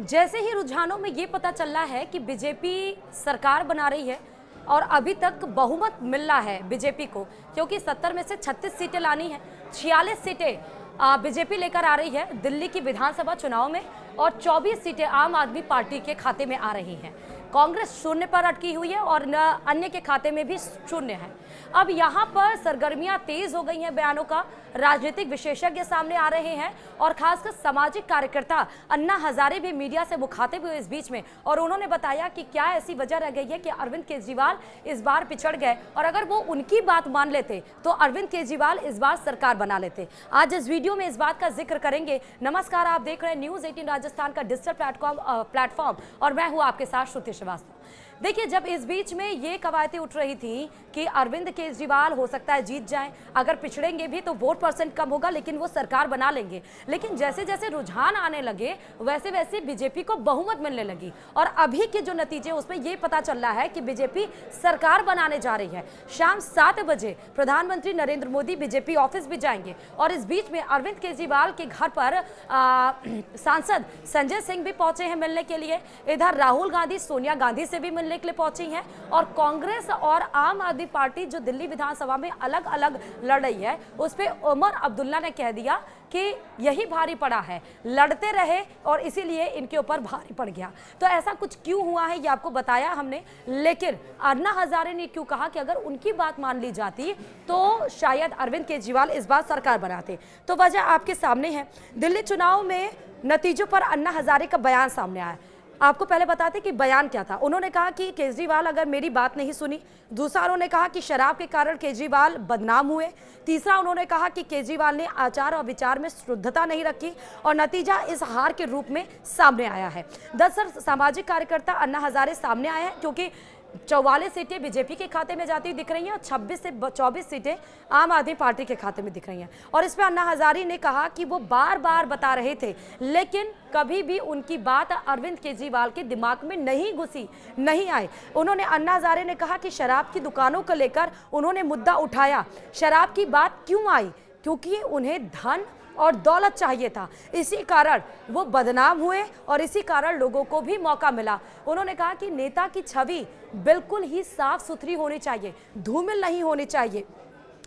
जैसे ही रुझानों में ये पता चल रहा है कि बीजेपी सरकार बना रही है और अभी तक बहुमत मिल रहा है बीजेपी को, क्योंकि 70 में से 36 सीटें लानी है, 46 सीटें बीजेपी लेकर आ रही है दिल्ली की विधानसभा चुनाव में और 24 सीटें आम आदमी पार्टी के खाते में आ रही हैं। कांग्रेस शून्य पर अटकी हुई है और अन्य के खाते में भी शून्य है। अब यहाँ पर सरगर्मियां तेज हो गई हैं, बयानों का राजनीतिक विशेषज्ञ सामने आ रहे हैं और खासकर सामाजिक कार्यकर्ता अन्ना हजारे भी मीडिया से मुखातिब हुए इस बीच में, और उन्होंने बताया कि क्या ऐसी वजह रह गई है कि अरविंद केजरीवाल इस बार पिछड़ गए और अगर वो उनकी बात मान लेते तो अरविंद केजरीवाल इस बार सरकार बना लेते। आज इस वीडियो में इस बात का जिक्र करेंगे। नमस्कार, आप देख रहे हैं न्यूज़ 18 राजस्थान का डिजिटल प्लेटफॉर्म और मैं हूं आपके साथ श्रुति श्रीवास्तव। देखिए, जब इस बीच में ये कवायतें उठ रही थी कि अरविंद केजरीवाल हो सकता है जीत जाएं, अगर पिछड़ेंगे भी तो वोट परसेंट कम होगा लेकिन वो सरकार बना लेंगे, लेकिन जैसे जैसे रुझान आने लगे वैसे वैसे बीजेपी को बहुमत मिलने लगी और अभी के जो नतीजे उसमें ये पता चल रहा है कि बीजेपी सरकार बनाने जा रही है। शाम 7 बजे प्रधानमंत्री नरेंद्र मोदी बीजेपी ऑफिस भी जाएंगे और इस बीच में अरविंद केजरीवाल के घर पर सांसद संजय सिंह भी पहुंचे हैं मिलने के लिए। इधर राहुल गांधी सोनिया गांधी से भी मिलने के लिए पहुंची हैं और कांग्रेस और आम आदमी पार्टी जो दिल्ली विधानसभा में अलग अलग लड़ रही है उस पे उमर अब्दुल्ला ने कह दिया कि यही भारी पड़ा है, लड़ते रहे और इसीलिए इनके ऊपर भारी पड़ गया। तो ऐसा कुछ क्यों हुआ है ये आपको बताया हमने, लेकिन अन्ना हजारे ने क्यों कहा कि अगर उनकी बात मान ली जाती तो शायद अरविंद केजरीवाल इस बार सरकार बनाते। तो वजह आपके सामने है। दिल्ली चुनाव में नतीजों पर अन्ना हजारे का बयान सामने आया। आपको पहले बताते कि बयान क्या था। उन्होंने कहा कि केजरीवाल अगर मेरी बात नहीं सुनी। दूसरा, उन्होंने कहा कि शराब के कारण केजरीवाल बदनाम हुए। तीसरा, उन्होंने कहा कि केजरीवाल ने आचार और विचार में शुद्धता नहीं रखी और नतीजा इस हार के रूप में सामने आया है। दरअसल सामाजिक कार्यकर्ता अन्ना हजारे सामने आए हैं क्योंकि 44 सीटें बीजेपी के खाते में जाती हुई दिख रही हैं और 26 से 24 सीटें आम आदमी पार्टी के खाते में दिख रही हैं। और इसमें अन्ना हजारे ने कहा कि वो बार बार बता रहे थे लेकिन कभी भी उनकी बात अरविंद केजरीवाल के दिमाग में नहीं घुसी, नहीं आई। उन्होंने अन्ना हजारे ने कहा कि शराब की दुकानों को लेकर उन्होंने मुद्दा उठाया। शराब की बात क्यों आई? क्योंकि उन्हें धन और दौलत चाहिए था, इसी कारण वो बदनाम हुए और इसी कारण लोगों को भी मौका मिला। उन्होंने कहा कि नेता की छवि बिल्कुल ही साफ सुथरी होनी चाहिए, धूमिल नहीं होनी चाहिए।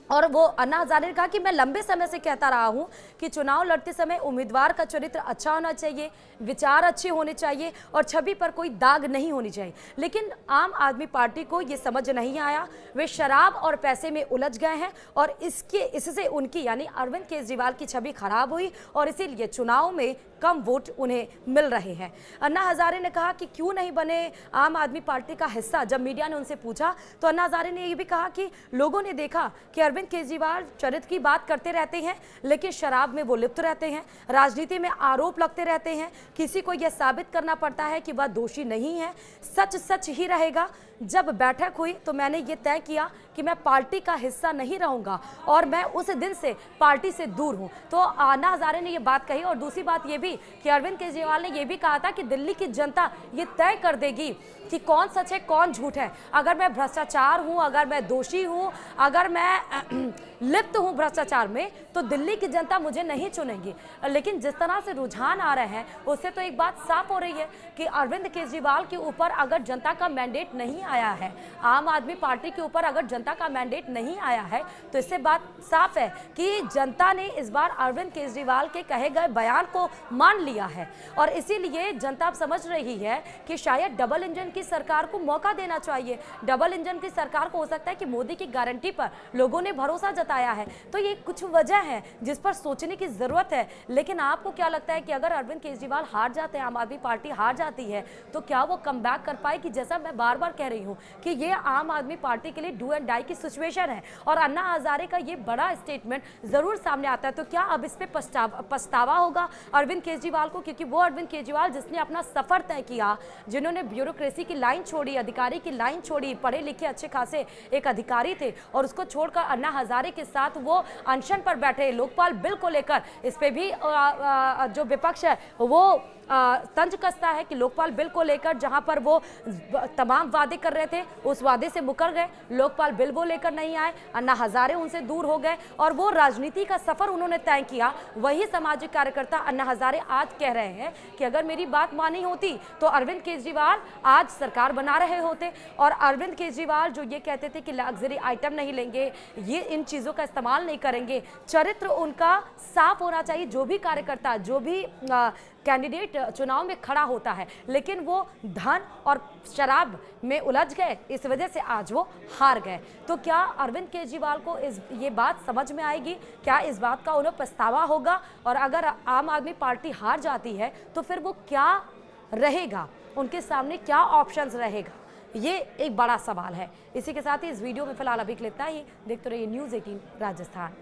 और वो अन्ना हजारे ने कहा कि मैं लंबे समय से कहता रहा हूं कि चुनाव लड़ते समय उम्मीदवार का चरित्र अच्छा होना चाहिए, विचार अच्छे होने चाहिए और छवि पर कोई दाग नहीं होनी चाहिए, लेकिन आम आदमी पार्टी को ये समझ नहीं आया। वे शराब और पैसे में उलझ गए हैं और इससे उनकी यानी अरविंद केजरीवाल की छवि खराब हुई और इसीलिए चुनाव में कम वोट उन्हें मिल रहे हैं। अन्ना हजारे ने कहा कि क्यों नहीं बने आम आदमी पार्टी का हिस्सा। जब मीडिया ने उनसे पूछा तो अन्ना हजारे ने ये भी कहा कि लोगों ने देखा कि अरविंद केजरीवाल चरित्र की बात करते रहते हैं लेकिन शराब में वो लिप्त रहते हैं, राजनीति में आरोप लगते रहते हैं, किसी को यह साबित करना पड़ता है कि वह दोषी नहीं है, सच सच ही रहेगा। जब बैठक हुई तो मैंने ये तय किया कि मैं पार्टी का हिस्सा नहीं रहूंगा और मैं उस दिन से पार्टी से दूर हूं। तो अन्ना हजारे ने ये बात कही और दूसरी बात ये भी कि अरविंद केजरीवाल ने ये भी कहा था कि दिल्ली की जनता ये तय कर देगी कि कौन सच है कौन झूठ है। अगर मैं भ्रष्टाचार हूं, अगर मैं दोषी हूं, अगर मैं लिप्त हूं भ्रष्टाचार में तो दिल्ली की जनता मुझे नहीं चुनेगी। लेकिन जिस तरह से रुझान आ रहे हैं उससे तो एक बात साफ हो रही है कि अरविंद केजरीवाल के ऊपर अगर जनता का मैंडेट नहीं आया है, आम आदमी पार्टी के ऊपर अगर जनता का मैंडेट नहीं आया है तो इससे बात साफ है कि जनता ने इस बार अरविंद केजरीवाल के कहे गए बयान को मान लिया है और इसीलिए जनता अब समझ रही है कि शायद डबल इंजन की सरकार को मौका देना चाहिए। डबल इंजन की सरकार को हो सकता है कि मोदी की गारंटी पर लोगों ने भरोसा जताया है। तो ये कुछ वजह है जिस पर सोचने की जरूरत है। लेकिन आपको क्या लगता है कि अगर अरविंद केजरीवाल हार जाते हैं, आम आदमी पार्टी हार जाती है तो क्या वो कम बैक कर पाएगी? जैसा मैं बार बार कह रही हूँ कि ये आम आदमी पार्टी के लिए डू एंड डाई की सिचुएशन है और अन्ना हजारे का ये बड़ा स्टेटमेंट जरूर सामने आता है। तो क्या अब इस पे पछतावा होगा अरविंद केजरीवाल को? क्योंकि वो अरविंद केजरीवाल जिसने अपना सफर तय किया, जिन्होंने ब्यूरोक्रेसी की लाइन छोड़ी, अधिकारी की लाइन छोड़ी, पढ़े लिखे अच्छे खासे एक अधिकारी थे और उसको छोड़कर अन्ना हजारे के साथ वो अनशन पर बैठे। लोकपाल बिल को लेकर इस पे भी जो विपक्ष है वो तंज कसता है कि लोकपाल बिल को लेकर जहां पर वो तमाम वादे कर रहे थे उस वादे से मुकर गए, लोकपाल बिल वो लेकर नहीं आए, अन्ना हजारे उनसे दूर हो गए और वो राजनीति का सफर उन्होंने तय किया। वही सामाजिक कार्यकर्ता अन्ना हजारे आज कह रहे हैं कि अगर मेरी बात मानी होती तो अरविंद केजरीवाल आज सरकार बना रहे होते। और अरविंद केजरीवाल जो ये कहते थे कि लग्जरी आइटम नहीं लेंगे, ये इन चीज़ों का इस्तेमाल नहीं करेंगे, चरित्र उनका साफ होना चाहिए। जो भी कार्यकर्ता, जो भी कैंडिडेट चुनाव में खड़ा होता है, लेकिन वो धन और शराब में उलझ गए, इस वजह से आज वो हार गए। तो क्या अरविंद केजरीवाल को ये बात समझ में आएगी? क्या इस बात का उन्हें पछतावा होगा? और अगर आम आदमी पार्टी हार जाती है तो फिर वो क्या रहेगा, उनके सामने क्या ऑप्शंस रहेगा, ये एक बड़ा सवाल है। इसी के साथ ही इस वीडियो में फिलहाल अभी के लिए इतना ही। देखते रहिए न्यूज़ 18 राजस्थान।